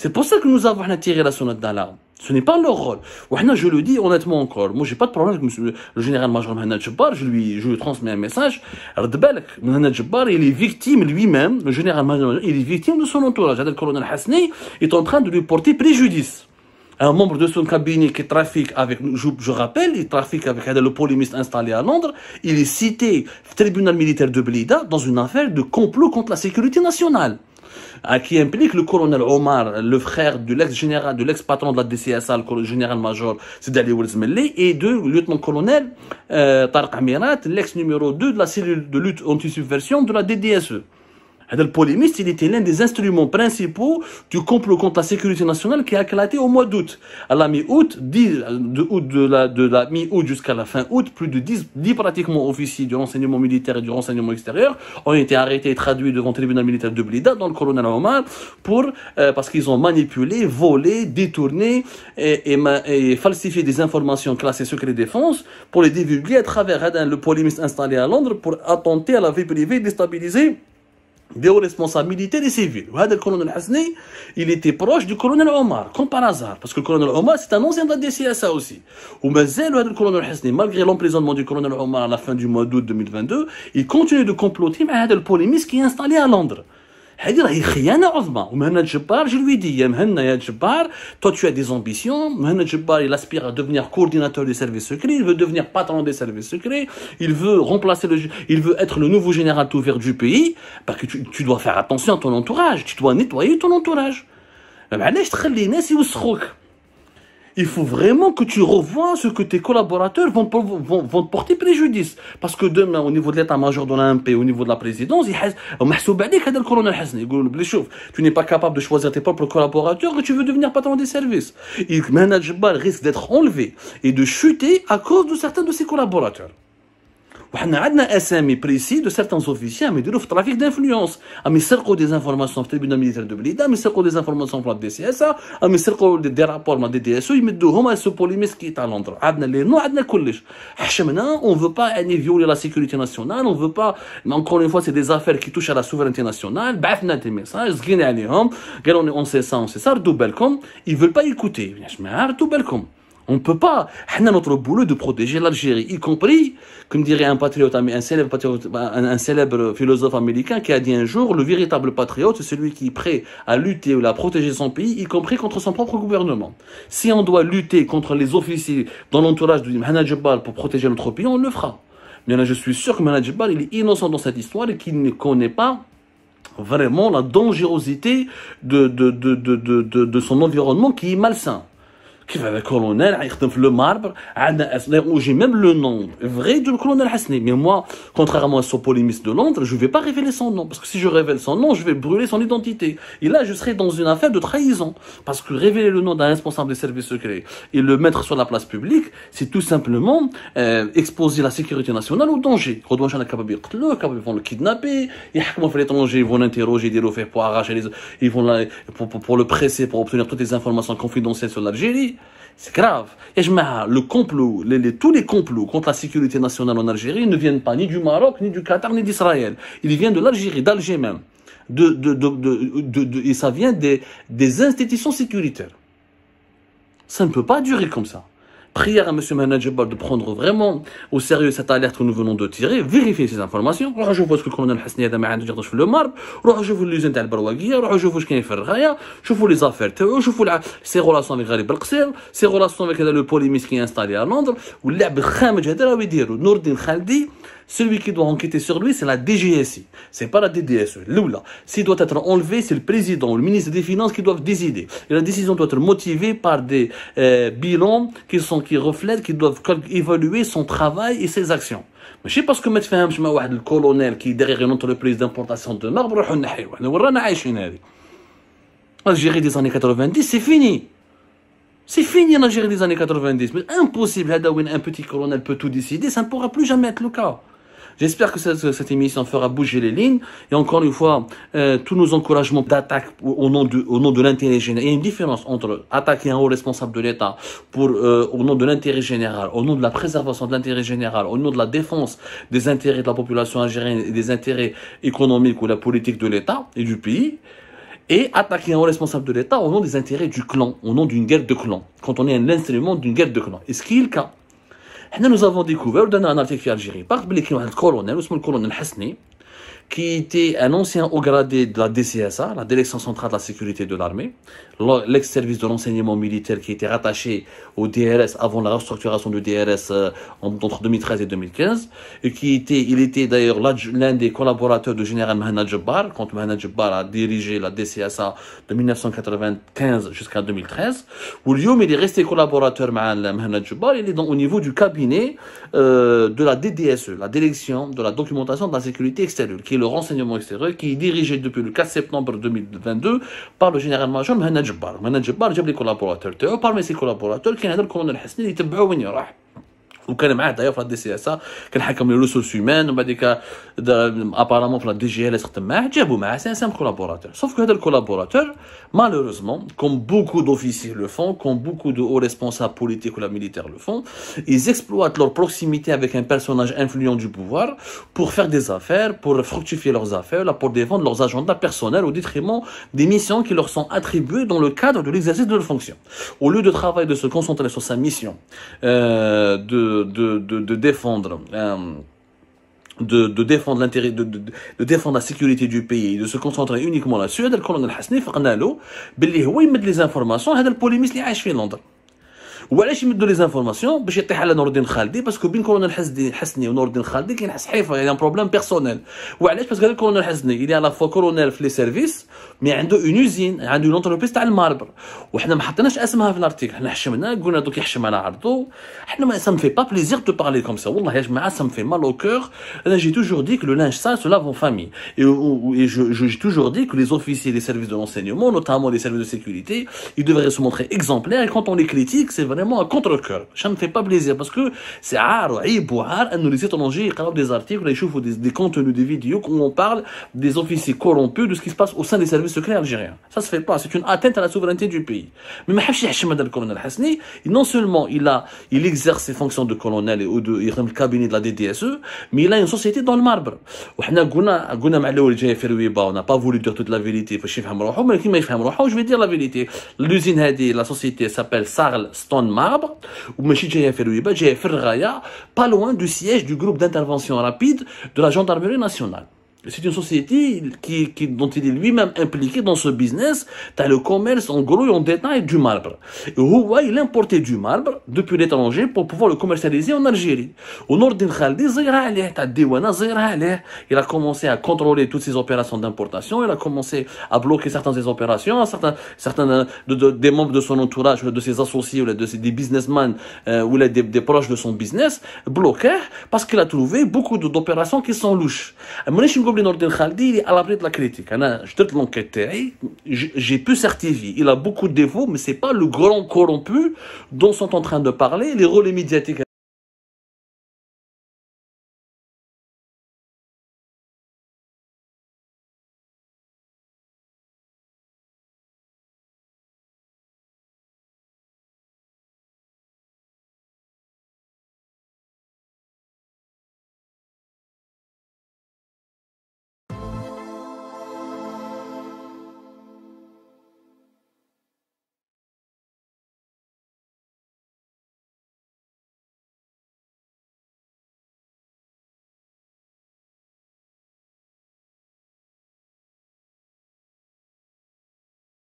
C'est pour ça que nous avons tiré la sonnette d'alarme. Ce n'est pas leur rôle. Je le dis honnêtement encore. Moi, j'ai pas de problème avec le général-major Mohamed Jebbar. Je lui transmets un message. Mohamed Jebbar, il est victime lui-même, le général-major, il est victime de son entourage. Le colonel Hasni est en train de lui porter préjudice. Un membre de son cabinet qui trafique avec, je rappelle, il trafique avec le polémiste installé à Londres. Il est cité au tribunal militaire de Blida dans une affaire de complot contre la sécurité nationale, qui implique le colonel Omar, le frère de l'ex-général, de l'ex-patron de la DCSA, le général-major Sidali Ouelzmelli, et de lieutenant-colonel Tariq Amirat, l'ex-numéro 2 de la cellule de lutte anti-subversion de la DDSE. Le polémiste, il était l'un des instruments principaux du complot contre la sécurité nationale qui a éclaté au mois d'août. À la mi-août, de la mi-août jusqu'à la fin août, plus de 10 pratiquement officiers du renseignement militaire et du renseignement extérieur ont été arrêtés et traduits devant le tribunal militaire de Blida, dans le colonel Omar, parce qu'ils ont manipulé, volé, détourné et falsifié des informations classées secret défense pour les divulguer à travers le polémiste installé à Londres pour attenter à la vie privée et déstabiliser des hauts responsables militaires et civils. Le colonel Hasni, il était proche du colonel Omar, comme par hasard, parce que le colonel Omar, c'est un ancien de la DCSA aussi. Ou le colonel Hasni, malgré l'emprisonnement du colonel Omar à la fin du mois d'août 2022, il continue de comploter avec le polémiste qui est installé à Londres. هذه خيانة عظمى. ومهند جبار, je lui dis, ya Jebbar, toi tu as des ambitions. Mohamed Jebbar, il aspire à devenir coordinateur des services secrets, il veut devenir patron des services secrets, il veut il veut être le nouveau général tout vert du pays. Parce que tu dois faire attention à ton entourage, tu dois nettoyer ton entourage. Il faut vraiment que tu revoies ce que tes collaborateurs vont te porter préjudice. Parce que demain, au niveau de l'état-major de l'AMP, au niveau de la présidence, tu n'es pas capable de choisir tes propres collaborateurs et tu veux devenir patron des services. Et Mohamed Jebbar risque d'être enlevé et de chuter à cause de certains de ses collaborateurs. On a un SMI précis de certains officiers qui ont fait trafic d'influence. Ils ont des informations au tribunal militaire de Blida, ils ont des informations pour la DCSA, ils ont des rapports de la DDSE, ils mettent ce polémiste qui est à Londres. On a les noms, on a tout. On ne veut pas violer la sécurité nationale, on ne veut pas, mais encore une fois, c'est des affaires qui touchent à la souveraineté nationale. On a des messages, on sait ça, ils ne veulent pas écouter. On ne peut pas. Notre boulot de protéger l'Algérie, y compris, comme dirait un patriote, un célèbre philosophe américain qui a dit un jour, le véritable patriote, c'est celui qui est prêt à lutter ou à protéger son pays, y compris contre son propre gouvernement. Si on doit lutter contre les officiers dans l'entourage de Mohamed Jebbar pour protéger notre pays, on le fera. Mais là, je suis sûr que Mohamed Jebbar, il est innocent dans cette histoire et qu'il ne connaît pas vraiment dangerosité de son environnement qui est malsain. Qui va le colonel, il fait le marbre, j'ai même le nom vrai du colonel Hasni. Mais moi, contrairement à ce polémiste de Londres, je ne vais pas révéler son nom. Parce que si je révèle son nom, je vais brûler son identité. Et là, je serai dans une affaire de trahison. Parce que révéler le nom d'un responsable des services secrets et le mettre sur la place publique, c'est tout simplement exposer la sécurité nationale au danger. Ils vont le kidnapper, ils vont l'interroger, pour arracher ils vont pour le presser, pour obtenir toutes les informations confidentielles sur l'Algérie. C'est grave. Et le complot, tous les complots contre la sécurité nationale en Algérie ne viennent pas ni du Maroc, ni du Qatar, ni d'Israël. Ils viennent de l'Algérie, d'Alger même. Et ça vient des institutions sécuritaires. Ça ne peut pas durer comme ça. Prière à M. Mohamed Jebbar de prendre vraiment au sérieux cette alerte que nous venons de tirer, vérifier ces informations. Je vois ce que le colonel Hasni a dit dans le marbre, je vois l'usine de Barwaguia, je vois ce qu'il y a fait Raya, je vois les affaires, je vois ses relations avec Gharib Belqsir, ses relations avec le polémiste qui est installé à Londres, ou l'ab khamj hadra widir Nourdin Khaldi. Celui qui doit enquêter sur lui, c'est la DGSI. C'est pas la DDSE. L'oula. S'il doit être enlevé, c'est le président ou le ministre des Finances qui doivent décider. Et la décision doit être motivée par des bilans qui reflètent, qui doivent évaluer son travail et ses actions. Mais je sais pas ce que ما تفهمش مع واحد الكولونيل qui derrière une entreprise d'importation de marbre روحوا نحيوه. احنا ورانا عايشين هذه. L'Algérie des années 90, c'est fini. C'est fini l'Algérie des années 90. Mais impossible, un petit colonel peut tout décider, ça ne pourra plus jamais être le cas. J'espère que cette émission fera bouger les lignes. Et encore une fois, tous nos encouragements d'attaque au nom de l'intérêt général. Il y a une différence entre attaquer un haut responsable de l'État au nom de l'intérêt général, au nom de la préservation de l'intérêt général, au nom de la défense des intérêts de la population algérienne et des intérêts économiques ou la politique de l'État et du pays. et attaquer un responsable de l'État au nom des intérêts du clan, au nom d'une guerre de clan, quand on est un instrument d'une guerre de clan. Et ce qui est le cas. Nous avons découvert, dans un article Algérie, par le colonel, le colonel Hasni, qui était un ancien haut gradé de la DCSA, la Direction centrale de la sécurité de l'armée, l'ex-service de renseignement militaire qui était rattaché au DRS avant la restructuration du DRS entre 2013 et 2015, et il était d'ailleurs l'un des collaborateurs du général Mohamed Jabbar, quand Mohamed Jabbar a dirigé la DCSA de 1995 jusqu'à 2013, où Lyoum il est resté collaborateur avec Mohamed Jabbar, il est au niveau du cabinet de la DDSE, la Direction de la documentation de la sécurité extérieure, qui est le renseignement extérieur, qui est dirigé depuis le 4 septembre 2022 par le général-major Mohamed Jabbar. Mohamed Jabbar جاب لي collaborateurs تاعو parmi ses collaborateurs كان هذا الكولونيل حسني اللي يتبعوا وين راح وكان معاه داير في لا دي سي اس كان حكم لي ريسورس هيومان ومن بعد ابارامون في لا دي جي ال اس خدم معاه جابوا معاه سي ان كولابوراتور سوف كو هذا الكولابوراتور malheureusement comme beaucoup d'officiers le font comme beaucoup de hauts responsables politiques ou la militaires le font ils exploitent leur proximité avec un personnage influent du pouvoir pour faire des affaires pour fructifier leurs affaires là pour défendre leurs agendas personnels au détriment des missions qui leur sont attribuées dans le cadre de l'exercice de leurs fonctions au lieu de travailler de se concentrer sur sa mission de défendre de défendre l'intérêt de défendre la sécurité du pays et de se concentrer uniquement là-dessus هذا الكولونيل حسني فقنا له باللي هو يمد لي زانفورماسيون هذا البوليميس اللي عايش في لندن وعلاش يمدوا لي زانفورماسيون باش يطيح على نور الدين خالدي باسكو بين كولونيل حسني ونور الدين خالدي كاين حصحيفه يعني ان بروبليم بيرسونيل وعلاش باسكو هذا الكولونيل حسني اللي على فوا كولونيل في لي سيرفيس مي عنده اون يوزين عنده اون انتربريز تاع الماربر وحنا ما حطيناش اسمها في الارتيكل حنا حشمنا قلنا دوك يحشم على عرضه حنا ما سا مفي با بليزير دو بارلي كوم سا والله يا جماعه سا مفي مال او كور انا جي توجور دي كو لو لانج سال سو لاف en famille et j'ai toujours dit que les officiers des services de renseignement notamment les services de sécurité ils devraient se montrer exemplaires et quand on les critique c'est vraiment un contre-cœur ça me fait pas plaisir parce que c'est rare عيب وعار انه les étrangers يقراو des articles يشوفوا des contenus des vidéos où on parle des officiers corrompus de ce qui se passe au sein des services secrets algériens ça se fait pas c'est une atteinte à la souveraineté du pays mais ما حبش يحشم هذا الكولونيل حسني non seulement il exerce ses fonctions de colonel et de يخدم le cabinet de la DDSE mais il a une société dans le marbre وحنا قلنا مع الاول جاي في رويبه on n'a pas voulu dire toute la vérité فاش يفهم روحه ولكن ما يفهم روحه je vais dire la vérité l'usine هذه la société s'appelle Sarl Stone Marbre وماشي جايه في رويبه جايه في الرغايه pas loin du siège du groupe d'intervention rapide de la gendarmerie nationale. C'est une société dont il est lui-même impliqué dans ce business, dans le commerce en gros et en détail du marbre. Et Huawei, il importait du marbre depuis l'étranger pour pouvoir le commercialiser en Algérie. Au nord d'In Khaldi, il a commencé à contrôler toutes ces opérations d'importation, il a commencé à bloquer certaines des opérations, certains des membres de son entourage, de ses associés, ou des businessmen, ou des proches de son business, bloqués parce qu'il a trouvé beaucoup d'opérations qui sont louches. Nordin Khaldi il est à l'abri de la critique. L'enquête, j'ai pu certifier. Il a beaucoup de défauts, mais c'est pas le grand corrompu dont sont en train de parler les relais médiatiques